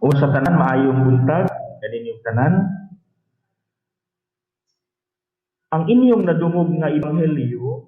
O sa tanan maayong buntag kaninyong tanan. Ang inyong nadungog nga ebanghelyo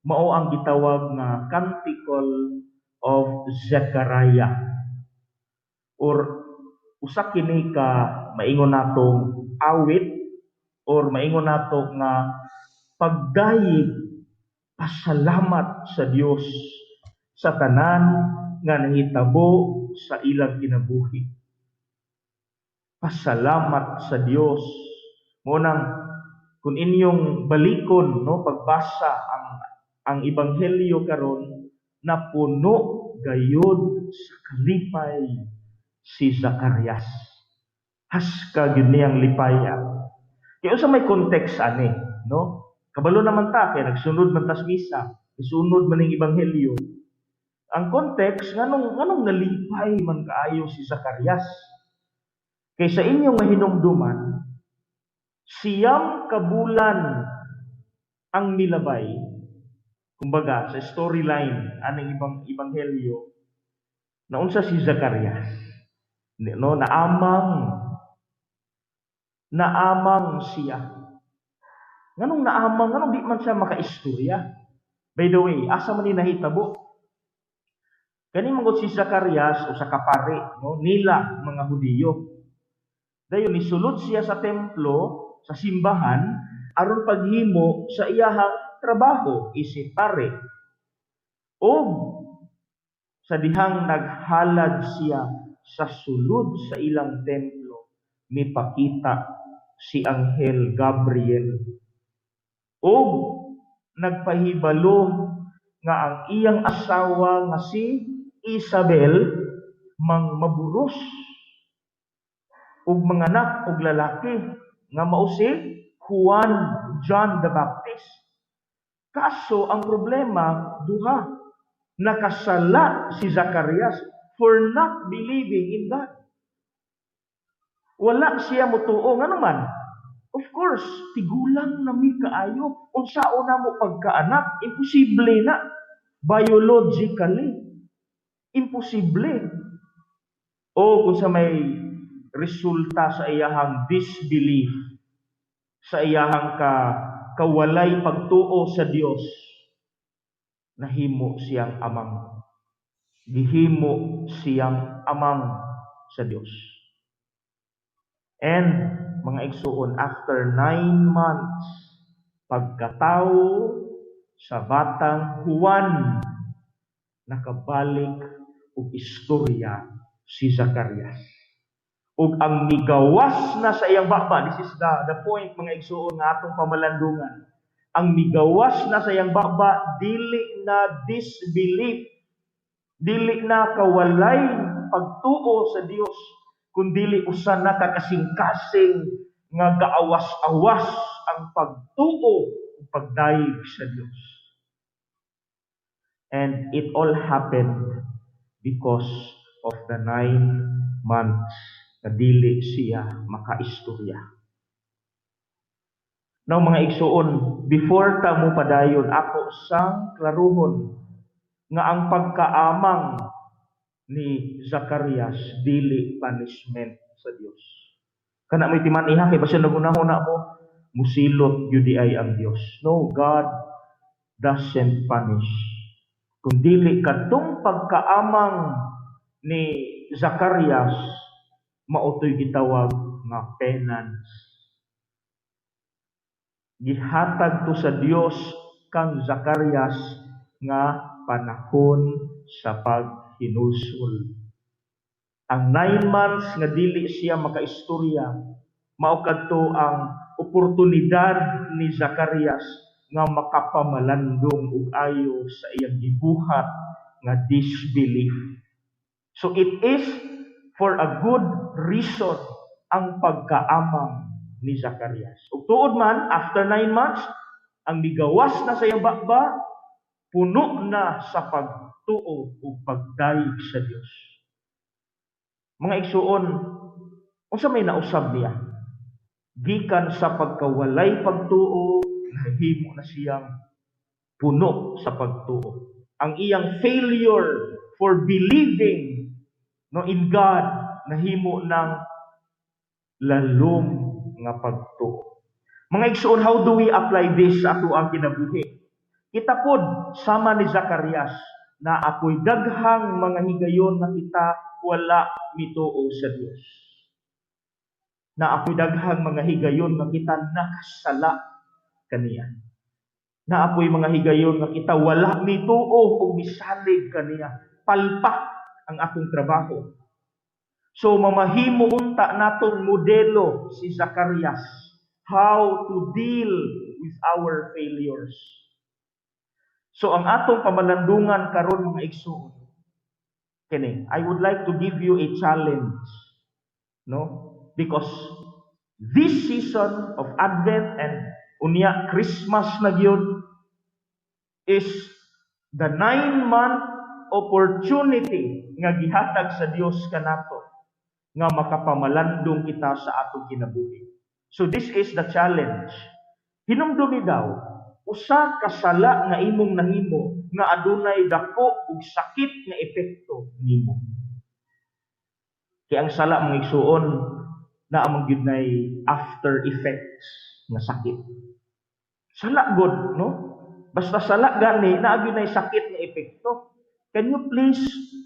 mao ang gitawag nga Canticle of Zechariah, or usa kini ka maingon natong awit, or maingon nato nga pagdayeg pasalamat sa Dios sa tanan nga nahitabo sa ilang kinabuhi. Pasalamat sa Dios. Munang kung inyong balikon no pagbasa ang ebanghelyo karon, napuno gayud sa kalipay si Zacarias. Haska gyud niyang lipaya. Kaya sa may context ani, no? Kabalo naman ta kay nagsunod man tas misa, isunod man ning ebanghelyo. Ang context nganong nalipay man kaayo si Zacarias. Kay sa inyong mahinumduman, siyam ka bulan ang milabay. Kumbaga sa storyline aning ebanghelyo, naunsa si Zacarias, no, naamang siya. Nganong di man siya makaistorya? By the way, asa man ni nahitabo? Kani mangod si Zacarias o sa kapari, no, nila mga Hudiyo. Dayon nisulod siya sa templo, sa simbahan, aron paghimo sa iyahang trabaho isip pare. O sa dihang naghalad siya sa sulod sa ilang templo, mipakita si Anghel Gabriel. O nagpahibalo nga ang iyang asawa nga si Isabel maburos ug manganak og lalaki nga mao si Juan John the Baptist. Kaso ang problema duha, nakasala si Zacarias for not believing in God. Wala siya motuo nga naman. Of course, tigulang na mi kaayo. Unsaon na mo pagkaanak? Imposible na. Biologically. Imposible. O kung sa may resulta sa iyahang disbelief, sa iyahang kawalay pagtuo sa Dios, nahimo siyang amang. Gihimo siyang amang sa Dios. And mga igsuon, after 9 months pagkatawo sa batang Juan, nakabalik og istorya si Zacarias. Ug ang migawas na sa iyang baba, this is the point mga igsuon nga atong pamalandungan. Ang migawas na sa iyang baba, dili na disbelief, dili na kawalay pagtuo sa Dios, kundili usa na kakasing-kasing nga gaawas-awas ang pagtuo ug pagdayeg sa Dios. And it all happened because of the 9 months na dili siya makaistorya. Now mga igsuon, before ta mo padayon, ato sang klaruhon nga ang pagkaamang ni Zacarias dili punishment sa Dios. Kana may timan iha kay basta nagunahuna mo, musilot gyud ay ang Dios. No, God doesn't punish. Kung dili kadtong pagkaamang ni Zacarias, mautoy gitawag nga penance. Gihatag to sa Dios kang Zacarias nga panahon sa paghinulsol. Ang 9 months nga dili siya makaistorya, mao kadto ang oportunidad ni Zacarias nga makapamalandong ug ayo sa iyang gibuhat nga disbelief. So it is for a good reason ang pagkaamang ni Zacarias. Ug tuod man, after 9 months, ang migawas na sa iyang baba, puno na sa pagtuo ug pagdayeg sa Dios. Mga igsuon, unsa may nausab niya? Gikan sa pagkawalay pagtuo, nahimo na siyang puno sa pagtuo. Ang iyang failure for believing in God, nahimo ng lalom nga pagtuo. Mga igsoon, how do we apply this sa ato ang kinabuhi? Kita pod sama ni Zacarias na ako'y daghang mga higayon na kita wala mituo sa Dios. Na ako'y daghang mga higayon na kita nakasala kaniya. Na ako'y mga higayon na kita wala mituo o misalig kaniya. Palpak ang akong trabaho. So mamahimo unta natong modelo si Zacarias how to deal with our failures. So ang atong pamalandungan karon mga igsoon, kini, I would like to give you a challenge, no? Because this season of Advent and unya Christmas na gyud is the 9-month opportunity nga gihatag sa Dios kanato nga makapamalandong kita sa atong kinabuhi. So this is the challenge. Hinumdumi daw, usa ka sala nga imong nahimo nga adunay dako ug sakit nga epekto nimo. Kaya ang sala mga igsuon na among gyud nay after effects nga sakit. Sala god, no? Basta sala gani na gyud nay sakit nga epekto. Can you please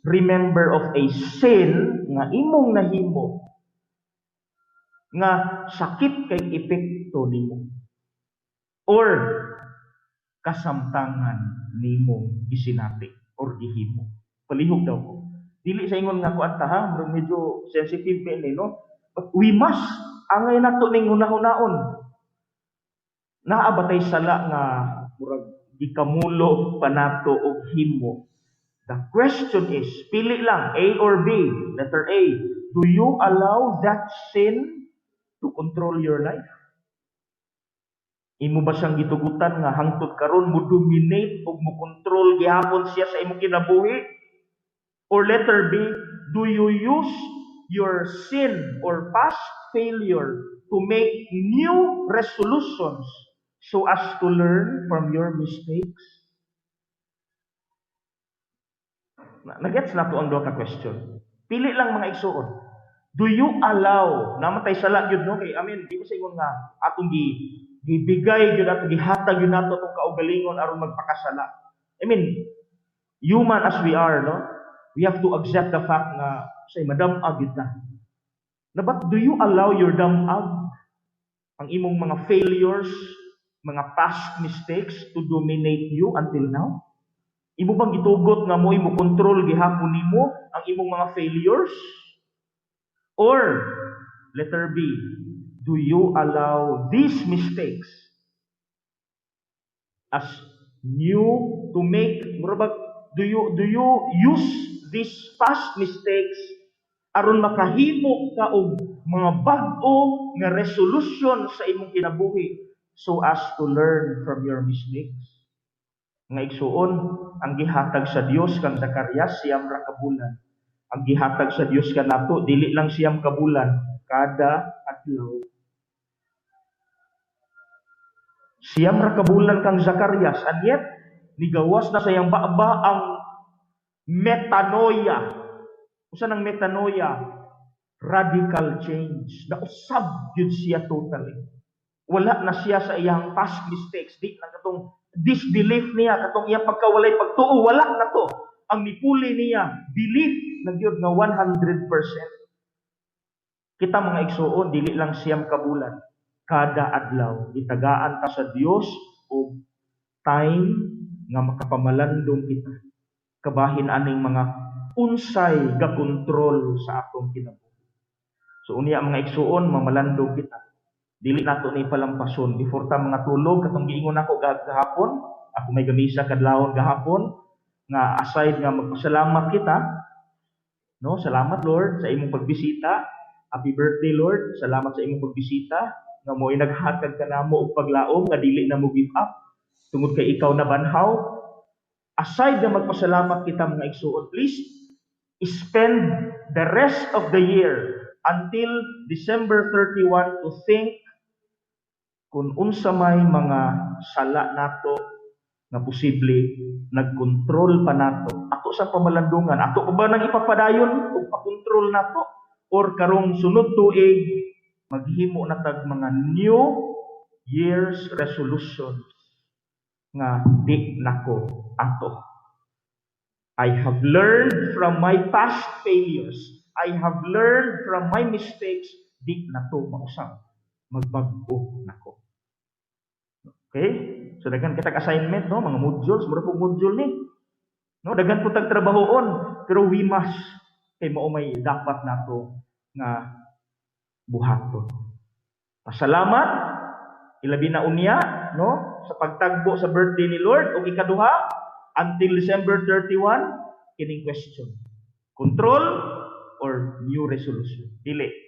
remember of a sin nga imong nahimo nga sakit kay epekto nimo or kasamtangan nimo gisinati or gihimo? Palihog daw ko. Dili sa ingon nga kuanta ha, medyo sensitive pa ni, no? But we must angay nato ning hunahon. Naabatay sala nga murag gikamulo pa nato og himo. The question is, pili lang, A or B. Letter A, do you allow that sin to control your life? Imo ba siyang gitugutan nga hangtod karon mo dominate o mo control gihapon siya sa imong kinabuhi? Or letter B, do you use your sin or past failure to make new resolutions so as to learn from your mistakes? Nagets na to ang duha ka question. Pili lang mga igsuon. Do you allow, namatay sala gyud no kay amen, di ko sa ingon nga atong gibigay gyud ato gihatag gyud nato tong kaugalingon aron magpakasala. I mean, human as we are, no? We have to accept the fact na say madam-ag gyud na. But do you allow your damag, ang imong mga failures, mga past mistakes to dominate you until now? Imo bang gitugot nga mo imo control gihapon nimo ang imong mga failures? Or letter B, do you allow these mistakes as new to make do you use these past mistakes aron makahimo ka og mga bag-o nga resolution sa imong kinabuhi so as to learn from your mistakes? Nga igsuon, ang gihatag sa Dios kang Zacarias siyam ra ka bulan. Ang gihatag sa Dios kanato dili lang siyam ka bulan, kada adlaw. Siyam ra ka bulan kang Zacarias, and yet nigawas na sa iyang baba ang metanoia. Usa nang metanoia? Radical change. Nausab gyud siya totally. Wala na siya sa iyang past mistakes. Di na katong disbelief niya, katong iyang pagkawalay pagtuo, wala na to. Ang nipuli niya, belief na gyud nga 100%. Kita mga igsuon, dili lang siyam ka bulan, kada adlaw gitagaan ta sa Dios og time nga makapamalandong kita. Kabahin aning mga unsay gakontrol sa atong kinabuhi. So unya mga igsuon, mamalandong kita. Dili nato ni palampason before ta mga tulog katong giingon nako gahapon, ako may gamisa kadlawon gahapon nga aside nga magpasalamat kita, no? Salamat Lord sa imong pagbisita. Happy birthday Lord. Salamat sa imong pagbisita nga mo'y naghatag kanamo og paglaom nga dili na mo give up tungod kay ikaw na banhaw. Aside nga magpasalamat kita mga igsuon, please spend the rest of the year until December 31 to think kung unsa may mga sala nato nga posible nagkontrol pa nato. Ato sa pamalandungan, ato pa ba nang ipapadayon o pakontrol nato? or karong sunod tuig maghimo na tag mga New Year's resolutions nga di nako ato. I have learned from my past failures. I have learned from my mistakes. Di na to mausap. Magbag-o nako. Okay? So daghan kitag assignment, no, mga modules, mura po module ni. No, daghan po tag trabahoon, pero we must kay mao may dapat nato nga buhaton. Pasalamat ilabi na unya, no, sa pagtagbo sa birthday ni Lord o ikaduha until December 31 kining question. Control or new resolution? Dili.